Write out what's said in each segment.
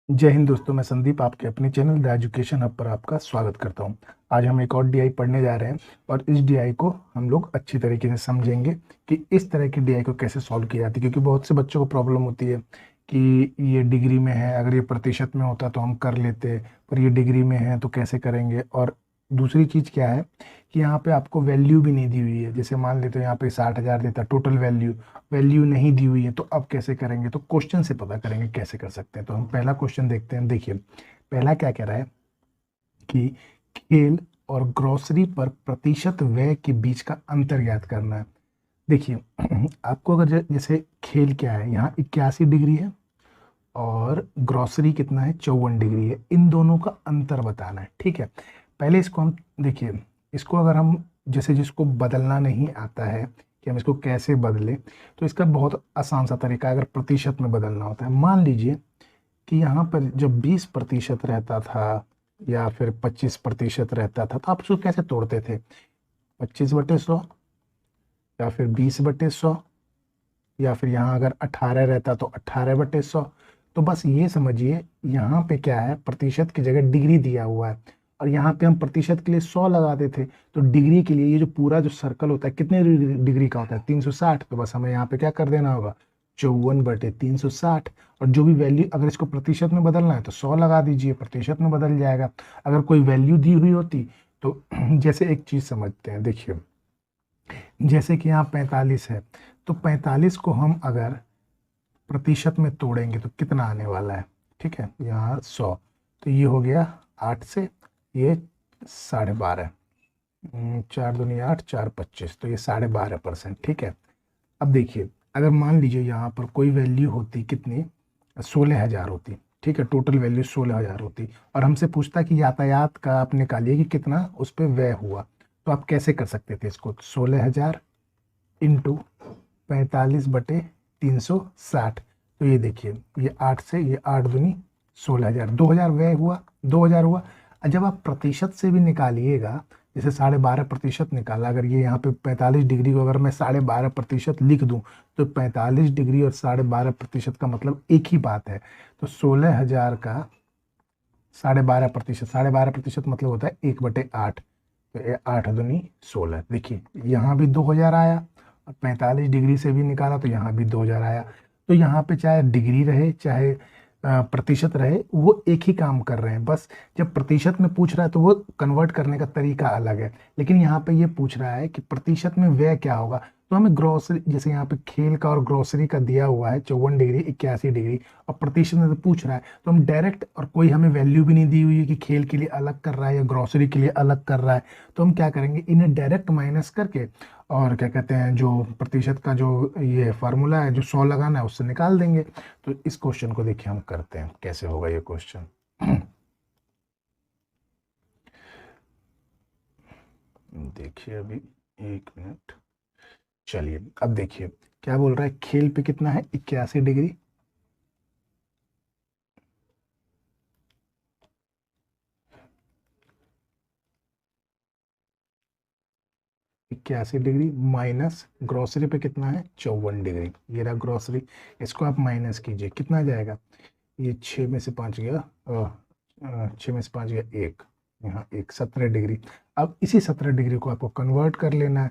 जय हिंद दोस्तों, मैं संदीप आपके अपने चैनल द एजुकेशन हब पर आपका स्वागत करता हूं। आज हम एक और डीआई पढ़ने जा रहे हैं और इस डीआई को हम लोग अच्छी तरीके से समझेंगे कि इस तरह की डीआई को कैसे सॉल्व की जाती है, क्योंकि बहुत से बच्चों को प्रॉब्लम होती है कि ये डिग्री में है, अगर ये प्रतिशत में होता तो हम कर लेते, पर ये डिग्री में है तो कैसे करेंगे। और दूसरी चीज़ क्या है कि यहाँ पे आपको वैल्यू भी नहीं दी हुई है। जैसे मान लेते हो यहाँ पे 60,000 देता टोटल वैल्यू, वैल्यू नहीं दी हुई है, तो अब कैसे करेंगे? तो क्वेश्चन से पता करेंगे कैसे कर सकते हैं। तो हम पहला क्वेश्चन देखते हैं। देखिए पहला क्या कह रहा है कि खेल और ग्रोसरी पर प्रतिशत व्यय के बीच का अंतर ज्ञात करना है। देखिए आपको अगर जैसे खेल क्या है, यहाँ 81 डिग्री है और ग्रोसरी कितना है, 54 डिग्री है। इन दोनों का अंतर बताना है। ठीक है, पहले इसको हम देखिए, इसको अगर हम जैसे जिसको बदलना नहीं आता है कि हम इसको कैसे बदलें, तो इसका बहुत आसान सा तरीका है। अगर प्रतिशत में बदलना होता है, मान लीजिए कि यहाँ पर जब 20% रहता था या फिर 25% रहता था, तो आप उसको कैसे तोड़ते थे? 25/100 या फिर 20/100, या फिर यहाँ अगर 18 रहता तो 18/100। तो बस ये समझिए यहाँ पे क्या है, प्रतिशत की जगह डिग्री दिया हुआ है और यहाँ पे हम प्रतिशत के लिए 100 लगाते थे, तो डिग्री के लिए ये जो पूरा जो सर्कल होता है कितने डिग्री का होता है, 360। तो बस हमें यहाँ पे क्या कर देना होगा, 54/360। और जो भी वैल्यू, अगर इसको प्रतिशत में बदलना है तो 100 लगा दीजिए, प्रतिशत में बदल जाएगा। अगर कोई वैल्यू दी हुई होती तो जैसे एक चीज समझते हैं, देखिए जैसे कि यहाँ 45 है, तो 45 को हम अगर प्रतिशत में तोड़ेंगे तो कितना आने वाला है? ठीक है, यहाँ 100, तो ये हो गया 8 से, ये 12.5, 4 दूनी 8, 4 25, तो ये 12.5%। ठीक है, अब देखिए अगर मान लीजिए यहाँ पर कोई वैल्यू होती कितनी, 16,000 होती। ठीक है, टोटल वैल्यू 16,000 होती और हमसे पूछता कि यातायात का आप निकालिए कि कितना उस पर व्यय हुआ। तो आप कैसे कर सकते थे इसको? 16,000 इंटू 45/360। तो ये देखिए, ये 8 से, ये 8 दूनी 16,000, 2,000 व्यय हुआ, 2,000 हुआ। और जब आप प्रतिशत से भी निकालिएगा, जैसे 12.5% निकाला, अगर ये यहाँ पे 45 डिग्री को अगर मैं 12.5% लिख दूं, तो 45 डिग्री और 12.5% का मतलब एक ही बात है। तो 16,000 का 12.5%, 12.5% मतलब होता है 1/8। तो ये 8 दूनी 16। देखिए यहाँ भी 2,000 आया और 45 डिग्री से भी निकाला तो यहाँ भी 2,000 आया। तो यहाँ पे चाहे डिग्री रहे चाहे प्रतिशत रहे, वो एक ही काम कर रहे हैं। बस जब प्रतिशत में पूछ रहा है तो वो कन्वर्ट करने का तरीका अलग है, लेकिन यहाँ पे ये पूछ रहा है कि प्रतिशत में व्यय क्या होगा। तो हमें ग्रोसरी, जैसे यहाँ पे खेल का और ग्रोसरी का दिया हुआ है 54 डिग्री 81 डिग्री, और प्रतिशत में तो पूछ रहा है, तो हम डायरेक्ट, और कोई हमें वैल्यू भी नहीं दी हुई है कि खेल के लिए अलग कर रहा है या ग्रोसरी के लिए अलग कर रहा है, तो हम क्या करेंगे, इन्हें डायरेक्ट माइनस करके और क्या कहते हैं, जो प्रतिशत का जो ये फार्मूला है जो 100 लगाना है उससे निकाल देंगे। तो इस क्वेश्चन को देखिए हम करते हैं कैसे होगा ये क्वेश्चन। देखिए अभी, 1 मिनट। चलिए अब देखिए क्या बोल रहा है, खेल पे कितना है, 81 डिग्री। 81 डिग्री माइनस ग्रोसरी पे कितना है, 54 डिग्री। ये रहा ग्रोसरी, इसको आप माइनस कीजिए, कितना आ जाएगा? ये 6 में से 5 गया, 6 में से 5 गया 1, यहाँ एक 17 डिग्री। अब इसी 17 डिग्री को आपको कन्वर्ट कर लेना है।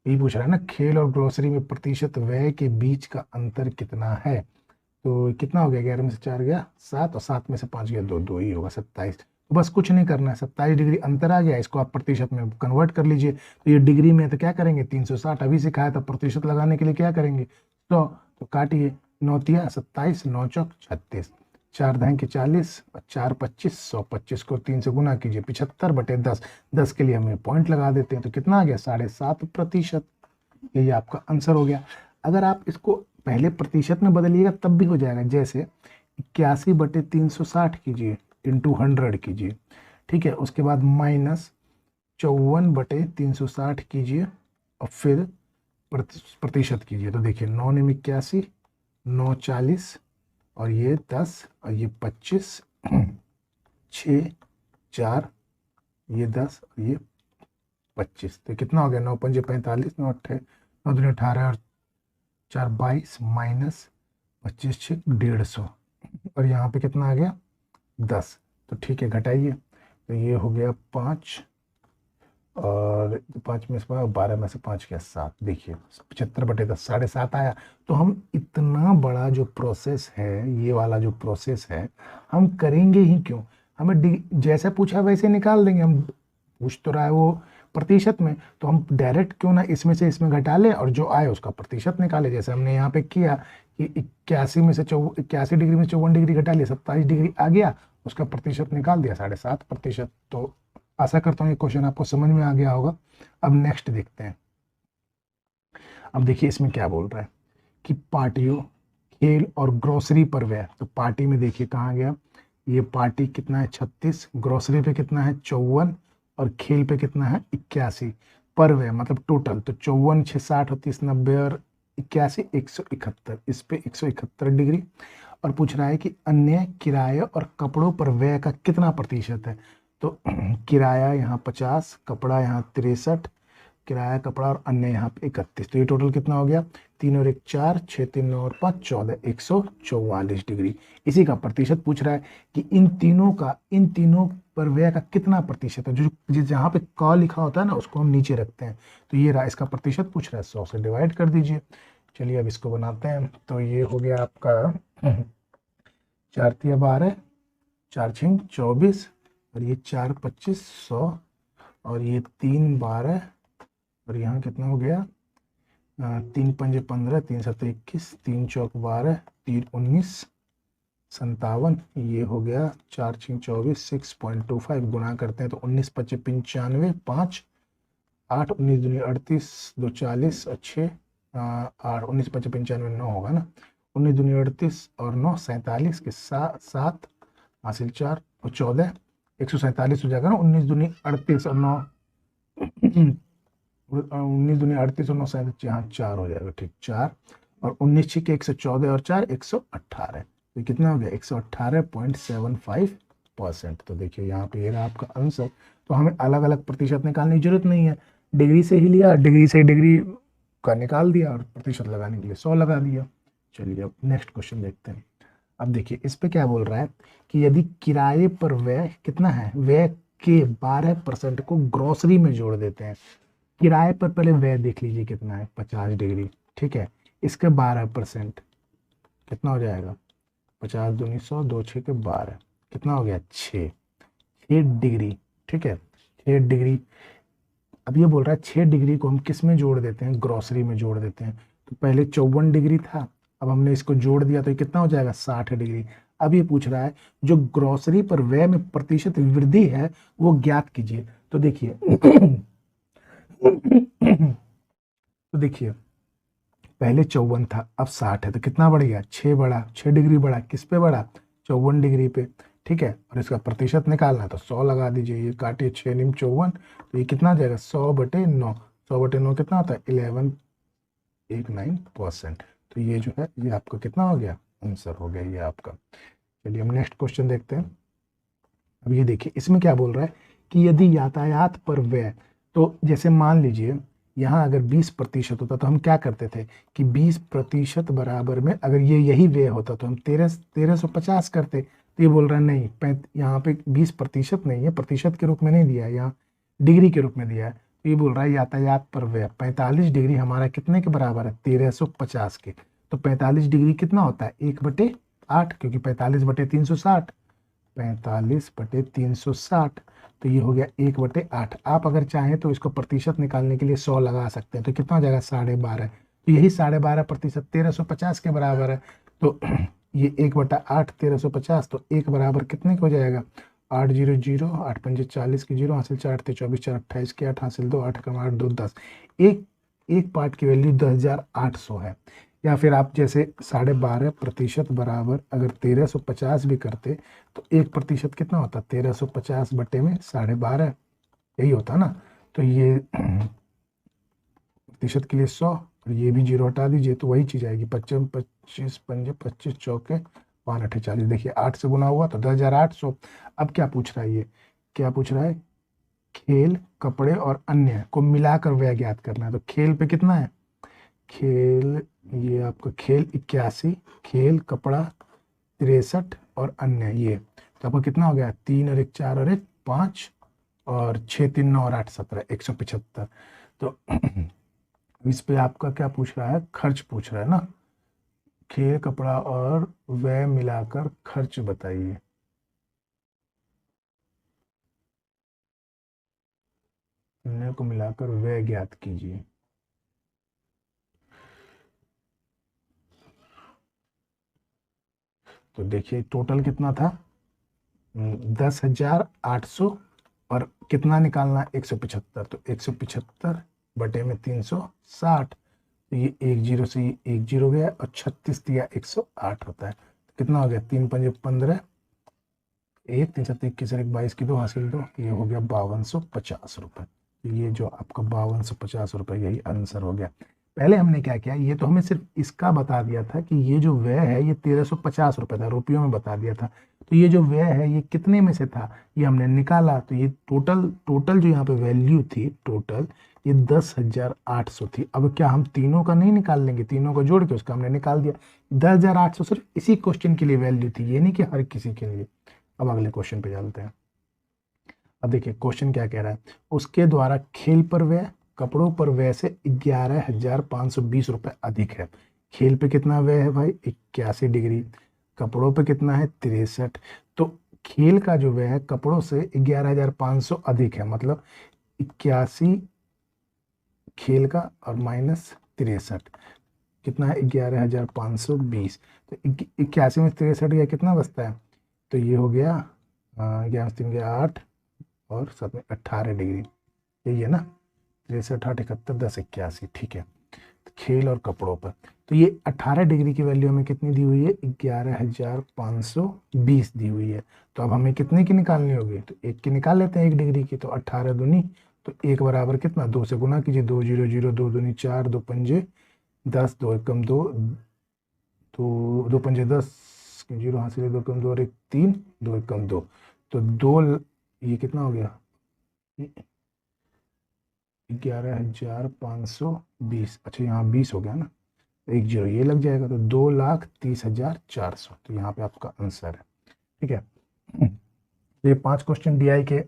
यही पूछ रहा है ना, खेल और ग्रोसरी में प्रतिशत व्यय के बीच का अंतर कितना है। तो कितना हो गया, 11 में से 4 गया 7 और 7 में से 5 गया 2, 2 ही होगा, 27। तो बस कुछ नहीं करना है, 27 डिग्री अंतर आ गया, इसको आप प्रतिशत में कन्वर्ट कर लीजिए। तो ये डिग्री में है तो क्या करेंगे, 360 अभी सिखाया था, प्रतिशत लगाने के लिए क्या करेंगे, 100। तो काटिए, 9 तिया 27, 9 चौक 36, 4 धाई के 40 और 4 25, 125 को 3 से गुना कीजिए, 75/10। 10 के लिए हमें पॉइंट लगा देते हैं, तो कितना आ गया, 7.5%। यही आपका आंसर हो गया। अगर आप इसको पहले प्रतिशत में बदलिएगा तब भी हो जाएगा, जैसे 81/360 कीजिए, इंटू 100 कीजिए। ठीक है, उसके बाद माइनस 54/360 कीजिए और फिर प्रतिशत कीजिए। तो देखिए 9 9 81, 9 40 और ये 10 और ये 25, 6 4, ये 10 और ये 25। तो कितना हो गया, 9 5 45, 9 दूनी 18 और 4 22 माइनस 25 6 150। और यहाँ पे कितना आ गया 10। तो ठीक है, घटाइए। तो ये हो गया 5, और 5 में से 12 में से 5 क्या 7। देखिए 75/10 7.5 आया। तो हम इतना बड़ा जो प्रोसेस है, ये वाला जो प्रोसेस है, हम करेंगे ही क्यों? हमें जैसे पूछा वैसे निकाल देंगे। हम पूछ तो रहा है वो प्रतिशत में, तो हम डायरेक्ट क्यों ना इसमें से इसमें घटा लें और जो आए उसका प्रतिशत निकाले, जैसे हमने यहाँ पे किया कि 81 में से 81 डिग्री में 54 डिग्री घटा लिया, 27 डिग्री आ गया, उसका प्रतिशत निकाल दिया 7.5%। तो आशा करता हूँ ये क्वेश्चन आपको समझ में आ गया होगा। अब नेक्स्ट देखते हैं। अब देखिए इसमें क्या बोल रहा है कि पार्टियों, खेल और ग्रोसरी पर व्यय। तो पार्टी में देखिए कहाँ गया, ये पार्टी कितना है 36, ग्रोसरी पे कितना है 54, और खेल पे कितना है 81 पर व्यय, मतलब टोटल। तो 54 6 60 30 90 और 81 171, इस पे 171 डिग्री। और पूछ रहा है कि अन्य किराए और कपड़ों पर व्यय का कितना प्रतिशत है। तो किराया यहाँ 50, कपड़ा यहाँ 63, किराया कपड़ा और अन्य यहाँ पे 31। तो ये टोटल कितना हो गया, 3 और 1 4, 6 3 9 और 5 14, 144 डिग्री। इसी का प्रतिशत पूछ रहा है कि इन तीनों पर व्यय का कितना प्रतिशत है। जो जहाँ पे क लिखा होता है ना, उसको हम नीचे रखते हैं। तो ये रहा, इसका प्रतिशत पूछ रहा है, 100 से डिवाइड कर दीजिए। चलिए अब इसको बनाते हैं। तो ये हो गया आपका 4 तिया 12, 4 6 24, और ये 4 25 100, और ये 3 12, और यहाँ कितना हो गया 3 पंजे 15, 3 7 21, 3 चौक 12, 3 19 57। ये हो गया 4 6 24, 6.25 गुना करते हैं तो 19 25 95, 5 8 19 दूनी 38, 2 40, अच्छे 8 19 25 95 9 होगा ना, 19 दूनी 38 और 9 47 के 7 हासिल 4 और 14, 147 हो जाएगा ना। 19 दूनी 38 और 9 19 दूनी 38 और 9 37, यहाँ 4 हो जाएगा, ठीक 4, और 19 छिके 114 और 4 118। तो कितना हो गया 118.75%। तो देखिए यहाँ पे ये रहा आपका आंसर। तो हमें अलग अलग प्रतिशत निकालने की जरूरत नहीं है, डिग्री से ही लिया, डिग्री से डिग्री का निकाल दिया और प्रतिशत लगाने के लिए 100 लगा दिया। चलिए अब नेक्स्ट क्वेश्चन देखते हैं। अब देखिए इस पे क्या बोल रहा है कि यदि किराए पर व्यय कितना है, व्यय के 12% को ग्रोसरी में जोड़ देते हैं। किराए पर पहले व्यय देख लीजिए कितना है 50 डिग्री, ठीक है। इसके 12% कितना हो जाएगा, 50 दूनी 100, 2 6 के 12, कितना हो गया 6 डिग्री, ठीक है 6 डिग्री। अब ये बोल रहा है 6 डिग्री को हम किस में जोड़ देते हैं, ग्रोसरी में जोड़ देते हैं। तो पहले 54 डिग्री था, अब हमने इसको जोड़ दिया तो ये कितना हो जाएगा 60 डिग्री। अब ये पूछ रहा है जो ग्रोसरी पर व्यय में प्रतिशत वृद्धि है वो ज्ञात कीजिए। तो देखिए तो देखिए पहले 54 था, अब 60 है, तो कितना बढ़ गया 6 बढ़ा, 6 डिग्री बढ़ा, किस पे बढ़ा 54 डिग्री पे, ठीक है। और इसका प्रतिशत निकालना है तो 100 लगा दीजिए, ये काटिए 6 निम 54, तो ये कितना आ जाएगा 100/9, 100/9 कितना होता है 11.19%। तो ये जो है ये आपका कितना हो गया आंसर हो गया ये आपका। चलिए हम नेक्स्ट क्वेश्चन देखते हैं। अब ये देखिए इसमें क्या बोल रहा है कि यदि यातायात पर व्यय, तो जैसे मान लीजिए यहाँ अगर 20% होता तो हम क्या करते थे कि 20% बराबर में अगर ये यही व्यय होता तो हम 1350 करते। तो ये बोल रहा है नहीं, यहाँ पे 20% नहीं है, प्रतिशत के रूप में नहीं दिया है, यहाँ डिग्री के रूप में दिया है। तो ये बोल रहा है यातायात पर व्यय 45 डिग्री हमारा कितने के बराबर है 1350 के। तो 45 डिग्री कितना होता है 1/8, क्योंकि 45/360, 45/360। तो ये हो गया 1/8। आप अगर चाहें तो इसको प्रतिशत निकालने के लिए 100 लगा सकते हैं, तो कितना हो जाएगा 12.5। तो यही 12.5% 1350 के बराबर है। तो ये 1/8 1350, तो 1 बराबर कितने का हो जाएगा 8 0 0, 8 पंजे 40 की 0 हासिल 4 थे 24 4 28 के 8 हासिल 2, 8 कम 8 2 10। एक पार्ट की वैल्यू 10,800 है। या फिर आप जैसे 12.5% बराबर अगर 1350 भी करते तो 1% कितना होता 1350 बटे में 12.5, यही होता ना। तो ये प्रतिशत के लिए 100, और ये भी 0 हटा दीजिए तो वही चीज़ आएगी 25 25 पंजे 25 चौके 5 8 40। देखिए 8 से गुना हुआ तो 10,800। अब क्या पूछ रहा है ये, क्या पूछ रहा है खेल कपड़े और अन्य को मिलाकर व्यय ज्ञात करना है। तो खेल पे कितना है, खेल ये आपका खेल 81, खेल कपड़ा 63 और अन्य ये, तो आपका कितना हो गया 3 और 1 4 और 1 5 और 6 3 9 और 8 17 175। तो इस पे आपका क्या पूछ रहा है, खर्च पूछ रहा है ना, खेल कपड़ा और व्यय मिलाकर खर्च बताइए। इन्हें को मिलाकर व्यय ज्ञात कीजिए। तो देखिए टोटल कितना था 10,800 और कितना निकालना 175, तो 175 बटे में 360, तो ये 1 जीरो से ये 1 जीरो गया और 36 दिया 108 होता है, तो कितना हो गया 3 पंजे 15 1 3 7 21 1 22 की 2 हासिल 2, ये हो गया 5250 रुपये। तो ये जो आपका 5250 रुपये यही आंसर हो गया। पहले हमने क्या किया, ये तो हमें सिर्फ इसका बता दिया था कि ये जो व्यय है ये 1350 रुपये था, रुपयों में बता दिया था। तो ये जो व्यय है ये कितने में से था ये हमने निकाला, तो ये टोटल जो यहाँ पे वैल्यू थी टोटल ये 10,800 थी। अब क्या हम तीनों का नहीं निकाल लेंगे, तीनों को जोड़ के उसका हमने निकाल दिया। 10,800 सिर्फ इसी क्वेश्चन के लिए वैल्यू थी, ये नहीं कि हर किसी के लिए। अब अगले क्वेश्चन पे चलते हैं। अब देखिए क्वेश्चन क्या कह रहा है, उसके द्वारा खेल पर व्यय कपड़ों पर व्यय से 11,520 रुपये अधिक है। खेल पे कितना व्यय है भाई 81 डिग्री, कपड़ों पे कितना है 63, तो खेल का जो व्यय है कपड़ों से 11,500 अधिक है, मतलब 81 खेल का और माइनस 63 कितना है 11,520, तो 81 में 63 गया कितना बचता है, तो ये हो गया 11 3 गया 8 और 7 में 18 डिग्री, यही है ना 63 8 71 10 81, ठीक है। तो खेल और कपड़ों पर तो ये 18 डिग्री की वैल्यू हमें कितनी दी हुई है 11,520 दी हुई है। तो अब हमें कितने की निकालनी होगी, तो एक की निकाल लेते हैं 1 डिग्री की, तो 18 दूनी तो 1 बराबर कितना 2 से गुना कीजिए 2 0 0 2 दूनी 4 2 पंजे 10 2 एकम 2 तो 2 पंजे 10 जीरो हासिल 2 कम 2 और 1 3 2 एकम 2, तो 2 ये कितना हो गया 11,520, अच्छा यहाँ 20 हो गया ना, 1 जीरो ये लग जाएगा, तो 2,30,400, तो यहाँ पे आपका आंसर है। ठीक है, तो ये 5 क्वेश्चन डीआई के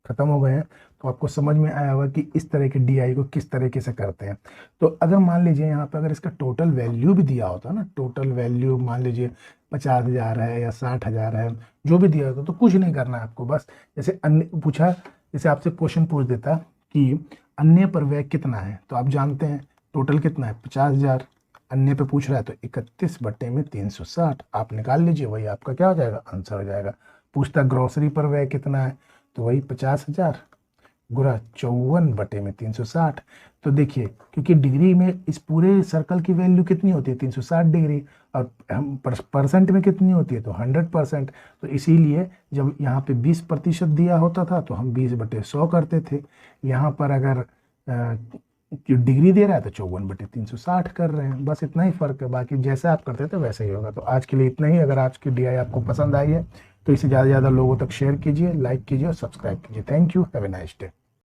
खत्म हो गए हैं। तो आपको समझ में आया होगा कि इस तरह के डीआई को किस तरीके से करते हैं। तो अगर मान लीजिए यहाँ पे अगर इसका टोटल वैल्यू भी दिया होता ना, टोटल वैल्यू मान लीजिए 50,000 है या 60,000 है, जो भी दिया होता तो कुछ नहीं करना है आपको, बस जैसे अन्य पूछा, जैसे आपसे क्वेश्चन पूछ देता कि अन्य पर व्यय कितना है, तो आप जानते हैं टोटल कितना है 50,000, अन्य पे पूछ रहा है तो 31 बटे में 360 आप निकाल लीजिए, वही आपका क्या हो जाएगा आंसर हो जाएगा। पूछता ग्रोसरी पर व्यय कितना है, तो वही 50,000 गुणा 54 बटे में 360। तो देखिए क्योंकि डिग्री में इस पूरे सर्कल की वैल्यू कितनी होती है 360 डिग्री, और हम परसेंट में कितनी होती है तो 100%, तो इसीलिए जब यहाँ पे 20% दिया होता था तो हम 20 बटे 100 करते थे। यहाँ पर अगर जो डिग्री दे रहा है तो 54 बटे 360 कर रहे हैं, बस इतना ही फर्क है, बाकी जैसा आप करते थे वैसा ही होगा। तो आज के लिए इतना ही। अगर आज की डीआई आपको पसंद आई है तो इसे ज़्यादा से ज़्यादा लोगों तक शेयर कीजिए, लाइक कीजिए और सब्सक्राइब कीजिए। Thank you, have a nice day.